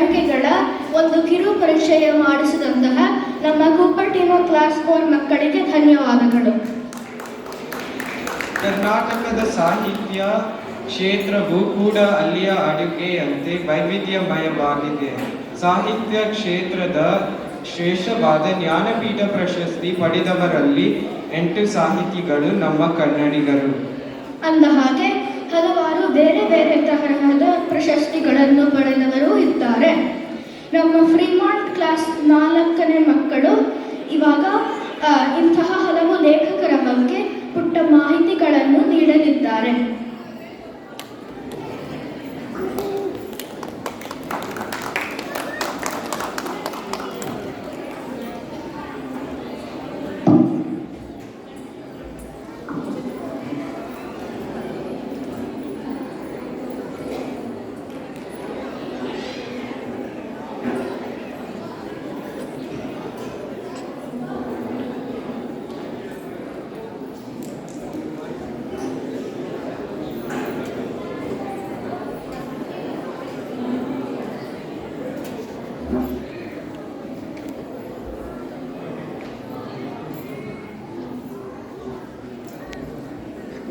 ಅಂಕೆಗಳ ಒಂದು ಕಿರು ಪರಿಚಯ ಮಾಡಿಸಿದಂತಹ ನಮ್ಮ ಕೂಪರ್ಟಿನೋ ಕ್ಲಾಸ್ 4 ಮಕ್ಕಳಿಗೆ ಧನ್ಯವಾದಗಳು. ಕರ್ನಾಟಕದ ಸಾಹಿತ್ಯ ಕ್ಷೇತ್ರವು ಕೂಡ ಅಲ್ಲಿಯ ಅಡುಗೆಯಂತೆ ವೈವಿಧ್ಯಮಯವಾಗಿದೆ. ಸಾಹಿತ್ಯ ಕ್ಷೇತ್ರದ ಶ್ರೇಷ್ಠವಾದ ಜ್ಞಾನಪೀಠ ಪ್ರಶಸ್ತಿ ಪಡೆದವರಲ್ಲಿ 8 ಸಾಹಿತಿಗಳು ನಮ್ಮ ಕನ್ನಡಿಗರು. ಅಂದ ಹಾಗೆ ಹಲವಾರು ಬೇರೆ ಬೇರೆ ತರಹದ ಪ್ರಶಸ್ತಿಗಳನ್ನು ಪಡೆದವರು ಇದ್ದಾರೆ. ನಮ್ಮ ಫ್ರೀಮಾಂಟ್ ಕ್ಲಾಸ್ 4ನೇ ಮಕ್ಕಳು ಇವಾಗ ಇಂತಹ ಹಲವು ಲೇಖಕರ ಬಗ್ಗೆ ಪುಟ್ಟ ಮಾಹಿತಿಗಳನ್ನು ನೀಡಲಿದ್ದಾರೆ.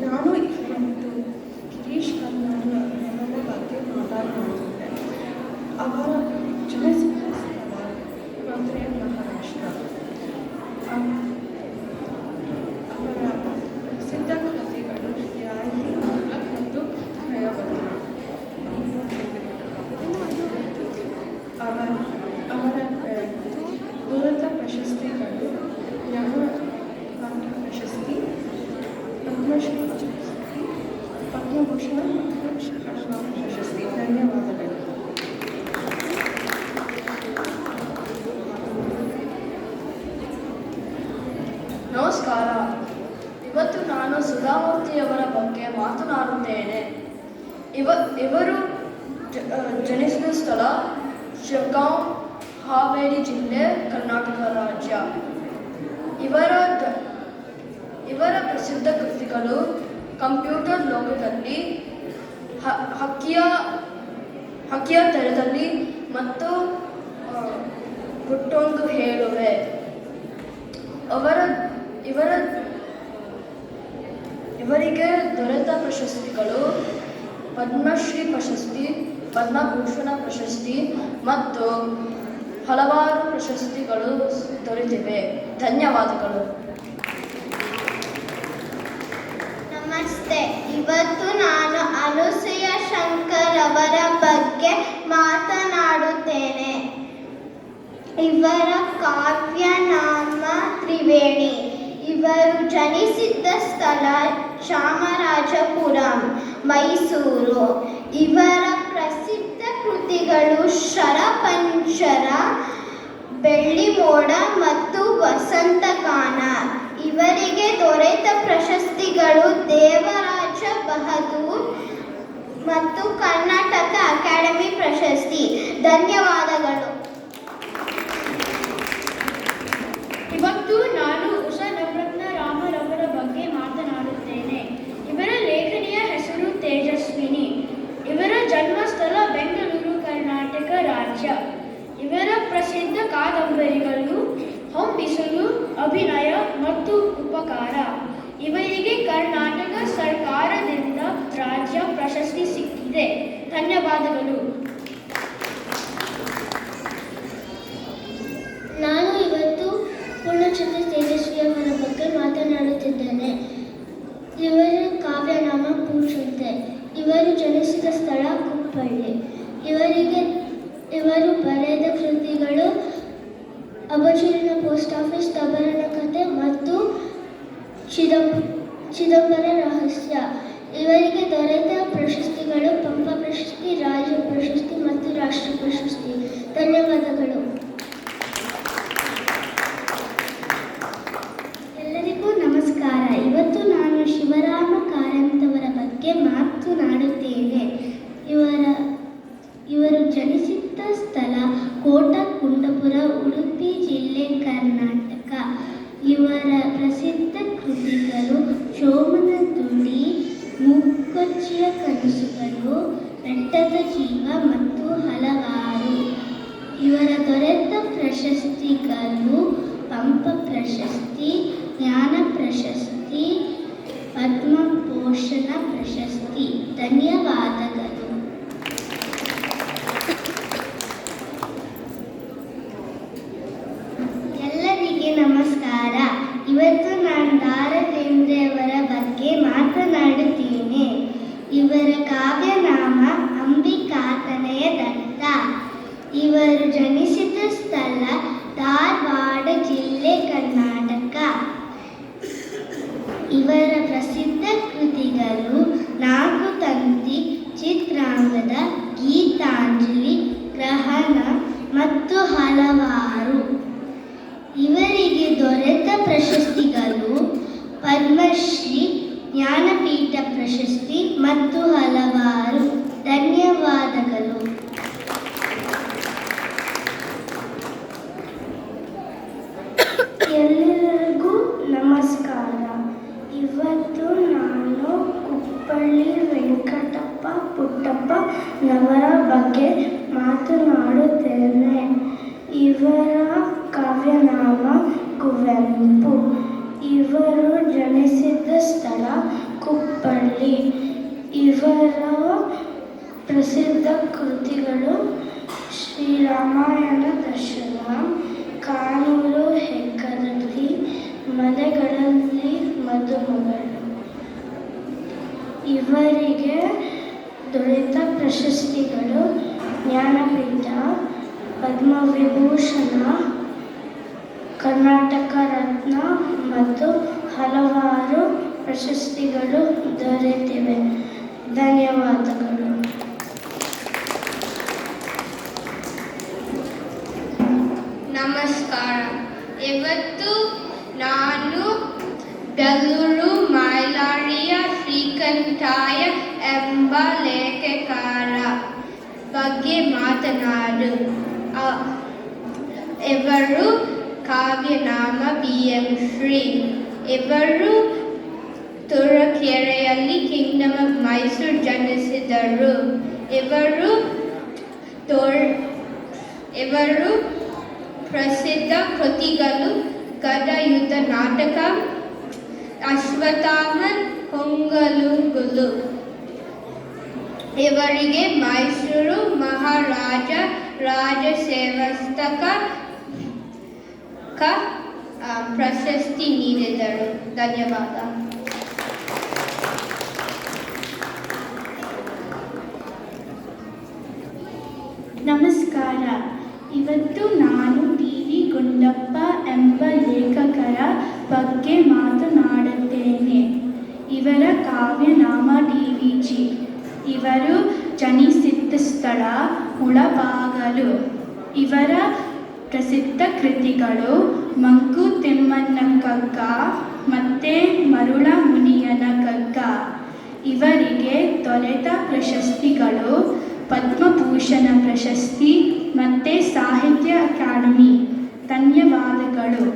ನಾನು ಇವತ್ತು ಗಿರೀಶ್ ಕಾರ್ನಾಡ್ ಅವರ ಬಗ್ಗೆ ಮಾತನಾಡುತ್ತಿದ್ದೆ. ಅವರ ಜನಿಸಿದ ಸ್ಥಳ ಮಧುರೈ, ಮಹಾರಾಷ್ಟ್ರ. ಅವರ ಪ್ರಸಿದ್ಧ ಕೃತಿಗಳು ಯಾರಿ ಮತ್ತು ಭಯಭದ್ರ. ಅವರ ದೂರದ ಪ್ರಶಸ್ತಿಗಳು ಜ್ಞಾನಪೀಠ ಪ್ರಶಸ್ತಿ, ಪದ್ಮಶ್ರೀ ಪ್ರಶಸ್ತಿ, ಪದ್ಮಭೂಷಣ ಪ್ರಶಸ್ತಿ. ಧನ್ಯವಾದಗಳು. ನಮಸ್ಕಾರ. ಇವತ್ತು ನಾನು ಸುಧಾಮೂರ್ತಿಯವರ ಬಗ್ಗೆ ಮಾತನಾಡುತ್ತೇನೆ. ಇವರು ಜನಿಸಿದ ಸ್ಥಳ ಶಿವಗಾಂವ್, ಹಾವೇರಿ ಜಿಲ್ಲೆ, ಕರ್ನಾಟಕ ರಾಜ್ಯ. ಇವರ ಪ್ರಸಿದ್ಧ ಕೃತಿಗಳು ಕಂಪ್ಯೂಟರ್ ಲೋಕದಲ್ಲಿ, ಹಕ್ಕಿಯ ತೆರೆದಲ್ಲಿ ಮತ್ತು ಗುಟ್ಟೊಂದು ಹೇಳುವೆ. ಇವರಿಗೆ ದೊರೆತ ಪ್ರಶಸ್ತಿಗಳು ಪದ್ಮಶ್ರೀ ಪ್ರಶಸ್ತಿ, ಪದ್ಮಭೂಷಣ ಪ್ರಶಸ್ತಿ ಮತ್ತು ಹಲವಾರು ಪ್ರಶಸ್ತಿಗಳು ದೊರೆತಿವೆ. ಧನ್ಯವಾದಗಳು. ನಮಸ್ತೆ. ಇವತ್ತು ನಾನು ಅನುಸೂಯ ಶಂಕರ್ ಅವರ ಬಗ್ಗೆ ಮಾತನಾಡುತ್ತೇನೆ. ಇವರ ಕಾವ್ಯನಾಮ ತ್ರಿವೇಣಿ. ಇವರು ಜನಿಸಿದ್ದ ಸ್ಥಳ ಚಾಮರಾಜಪುರಂ, ಮೈಸೂರು. ಇವರ ಪ್ರಸಿದ್ಧ ಕೃತಿಗಳು ಶರಪಂಜರ, ಬೆಳ್ಳಿಮೋಡ ಮತ್ತು ವಸಂತಗಾನ. ಇವರಿಗೆ ದೊರೆತ ಪ್ರಶಸ್ತಿಗಳು ದೇವರಾಜ ಬಹದ್ದೂರ್ ಮತ್ತು ಕರ್ನಾಟಕ ಅಕಾಡೆಮಿ ಪ್ರಶಸ್ತಿ. ಧನ್ಯವಾದಗಳು. ಇವತ್ತು ನಾನು ಉಷ ನವರತ್ನ ರಾಮರವರ ಬಗ್ಗೆ ಮಾತನಾಡುತ್ತೇನೆ. ಇವರ ಲೇಖನಿಯ ಹೆಸರು ತೇಜಸ್ವಿನಿ. ಇವರ ಜನ್ಮಸ್ಥಳ ಬೆಂಗಳೂರು, ಕರ್ನಾಟಕ ರಾಜ್ಯ. ಇವರ ಪ್ರಸಿದ್ಧ ಕಾದಂಬರಿಗಳು ಹೊಂಬಿಸಿಲು, ಅಭಿನಯ ಮತ್ತು ಉಪಕಾರ. ಇವರಿಗೆ ಕರ್ನಾಟಕ ಸರ್ಕಾರದಿಂದ ರಾಜ್ಯ ಪ್ರಶಸ್ತಿ ಸಿಕ್ಕಿದೆ. ಧನ್ಯವಾದಗಳು. ನಾನು ಇವತ್ತು ಪೂರ್ಣಚಂದ್ರ ತೇಜಸ್ವಿಯವರ ಬಗ್ಗೆ ಮಾತನಾಡುತ್ತಿದ್ದೇನೆ. ಇವರ ಕಾವ್ಯನಾಮ ಪೂರ್ಣಚಂದ್ರ. ಇವರು ಜನಿಸಿದ ಸ್ಥಳ ಕುಪ್ಪಳ್ಳಿ. ಇವರು ಬರೆದ ಕೃತಿಗಳು ಅಬಚೂರಿನ ಪೋಸ್ಟ್ ಆಫೀಸ್, ತಬರನ ಕಥೆ ಮತ್ತು ಚಿದಂಬರ ರಹಸ್ಯ. ಇವರಿಗೆ ದೊರೆತ ಪ್ರಶಸ್ತಿಗಳು ಪಂಪ ಪ್ರಶಸ್ತಿ, ರಾಜ್ಯ ಪ್ರಶಸ್ತಿ ಮತ್ತು ರಾಷ್ಟ್ರ ಪ್ರಶಸ್ತಿ. ಧನ್ಯವಾದಗಳು. ಎಲ್ಲರಿಗೂ ನಮಸ್ಕಾರ. ಇವತ್ತು ನಾನು ಶಿವರಾಮ ಕಾರಂತವರ ಬಗ್ಗೆ ಮಾತನಾಡುತ್ತೇನೆ. ಇವರು ಜನಿಸಿದ್ದ ಸ್ಥಳ ಕೋಟ ಕುಂಡಪುರ, ಉಡುಪಿ ಜಿಲ್ಲೆ, ಕರ್ನಾಟಕ. ಇವರ ಪ್ರಸಿದ್ಧ ಕೃತಿಗಳು ಚೋಮನ ದುಡಿ, ಮೂಕೊಚ್ಚಿಯ ಕನಸುಗಳು, ಬೆಟ್ಟದ ಜೀವ ಮತ್ತು ಹಲವಾರು. ಪ್ರಶಸ್ತಿಗಳು ಪಂಪ ಪ್ರಶಸ್ತಿ, ಜ್ಞಾನ ಪ್ರಶಸ್ತಿ, ಪದ್ಮಭೂಷಣ ಪ್ರಶಸ್ತಿ. ಧನ್ಯವಾದಗಳು. ಎಲ್ಲರಿಗೆ ನಮಸ್ಕಾರ. ಇವತ್ತು ನಾನು ದಾರದೇಂದ್ರೆಯವರ ಬಗ್ಗೆ ಮಾತನಾಡುತ್ತೇನೆ. ಇವರ ಕಾವ್ಯನಾಮ ಅಂಬಿಕಾತನಯ ದತ್ತ. ಇವರು ಜನಿಸಿದ ಸ್ಥಳ ಧಾರವಾಡ ಜಿಲ್ಲೆ, ಕರ್ನಾಟಕ. ಇವರ ಪ್ರಸಿದ್ಧ ಕೃತಿಗಳು ನಾಲ್ಕು ತಂತಿ, ಚಿತ್ರಾಂಗದ, ಗೀತಾಂಜಲಿ, ಗ್ರಹಣ ಮತ್ತು ಹಲವಾರು. ಇವರಿಗೆ ದೊರೆತ ಪ್ರಶಸ್ತಿಗಳು ಪದ್ಮಶ್ರೀ, ಜ್ಞಾನಪೀಠ ಪ್ರಶಸ್ತಿ ಮತ್ತು ಹಲವಾರು. ಧನ್ಯವಾದಗಳು. ಎಲ್ಲರಿಗೂ ನಮಸ್ಕಾರ. ಇವತ್ತು ನಾನು ಕುಪ್ಪಳ್ಳಿ ವೆಂಕಟಪ್ಪ ಪುಟ್ಟಪ್ಪನವರ ಬಗ್ಗೆ ಮಾತನಾಡುತ್ತೇನೆ. ಇವರ ಕಾವ್ಯನಾಮ ಕುವೆಂಪು. ಇವರು ಜನಿಸಿದ ಸ್ಥಳ ಕುಪ್ಪಳ್ಳಿ. ಇವರ ಪ್ರಸಿದ್ಧ ಕೃತಿಗಳು ಶ್ರೀರಾಮಾಯಣ ದರ್ಶನ, ಕಾನೂರು ಹೆಗ್ಗಡತಿ, ಮಲೆಗಳಲ್ಲಿ ಮದುಮಗಳು. ಇವರಿಗೆ ದೊರೆತ ಪ್ರಶಸ್ತಿಗಳು ಜ್ಞಾನಪೀಠ, ಪದ್ಮವಿಭೂಷಣ, ಕರ್ನಾಟಕ ರತ್ನ ಮತ್ತು ಹಲವಾರು ಪ್ರಶಸ್ತಿಗಳು ದೊರೆತಿವೆ. ಧನ್ಯವಾದಗಳು. ನಮಸ್ಕಾರ. ಇವತ್ತು ನಾನು ಬೆಳ್ಳೂರು ಮೈಲಾರಿಯ ಶ್ರೀಕಂಠಾಯ ಎಂಬ ಲೇಖಕರ ಬಗ್ಗೆ ಮಾತನಾಡು. ಇವರು ಕಾವ್ಯನಾಮ BM ಶ್ರೀ. ಇವರು ತುರುಕೆರೆಯಲ್ಲಿ ಕಿಂಗ್ಡಮ್ ಆಫ್ ಮೈಸೂರು ಜನಿಸಿದರು. ಇವರು ಪ್ರಸಿದ್ಧ ಕೃತಿಗಳು ಗದಯುದ್ಧ ನಾಟಕ, ಅಶ್ವತ್ಥಾಮನ್, ಹೊಂಗಲುಗುಲು. ಇವರಿಗೆ ಮೈಸೂರು ಮಹಾರಾಜ ರಾಜಸೇವಸ್ತಕ ಪ್ರಶಸ್ತಿ ನೀಡಿದರು. ಧನ್ಯವಾದ. ನಮಸ್ಕಾರ. ಇವತ್ತು ನಾನು TV ಗುಂಡಪ್ಪ ಎಂಬ ಲೇಖಕರ ಬಗ್ಗೆ ಮಾತನಾಡುತ್ತೇನೆ. ಇವರ ಕಾವ್ಯನಾಮ DVG. ಇವರು ಜನಿಸಿದ ಸ್ಥಳ ಮುಳಬಾಗಲು. ಇವರ ಪ್ರಸಿದ್ಧ ಕೃತಿಗಳು ಮಂಕುತಿಮ್ಮನ ಕಗ್ಗ ಮತ್ತು ಮರುಳ ಮುನಿಯನ ಕಗ್ಗ. ಇವರಿಗೆ ದೊರೆತ ಪ್ರಶಸ್ತಿಗಳು ಪದ್ಮಭೂಷಣ ಪ್ರಶಸ್ತಿ ಮತ್ತು ಸಾಹಿತ್ಯ ಅಕಾಡೆಮಿ. ಧನ್ಯವಾದಗಳು.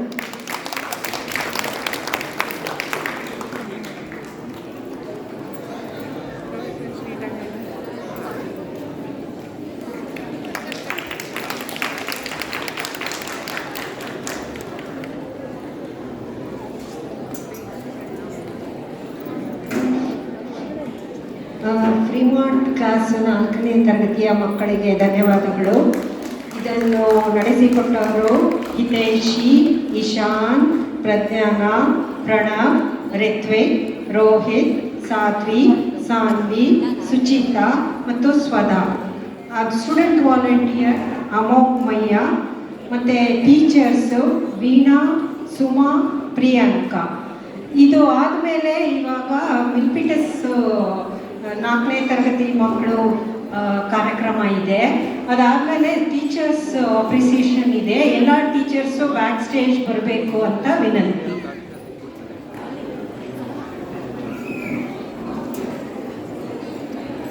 ಫ್ರೀಮಾಂಟ್ ಕ್ಲಾಸ್ 4ನೇ ತರಗತಿಯ ಮಕ್ಕಳಿಗೆ ಧನ್ಯವಾದಗಳು. ಇದನ್ನು ನಡೆಸಿಕೊಟ್ಟವರು ಹಿತೈಷಿ, ಇಶಾನ್, ಪ್ರಜ್ಞಾನ, ಪ್ರಣವ್, ರಿತ್ವಿಕ್, ರೋಹಿತ್, ಸಾತ್ವಿ, ಸಾನ್ವಿ, ಸುಚಿತಾ ಮತ್ತು ಸ್ವದಾ. ಸ್ಟೂಡೆಂಟ್ ವಾಲಂಟಿಯರ್ ಅಮೋಕ್ ಮಯ್ಯ ಮತ್ತು ಟೀಚರ್ಸು ವೀಣಾ, ಸುಮಾ, ಪ್ರಿಯಾಂಕಾ. ಇದು ಆದಮೇಲೆ ಇವಾಗ ಮಿಲ್ಪಿಟಸ್ 4ನೇ ತರಗತಿ ಮಕ್ಕಳು ಕಾರ್ಯಕ್ರಮ ಇದೆ. ಅದಾದಮೇಲೆ ಟೀಚರ್ಸ್ ಅಪ್ರಿಸಿಯೇಷನ್ ಇದೆ. ಎಲ್ಲ ಟೀಚರ್ಸು ಬ್ಯಾಕ್ ಸ್ಟೇಜ್ ಬರಬೇಕು ಅಂತ ವಿನಂತಿ.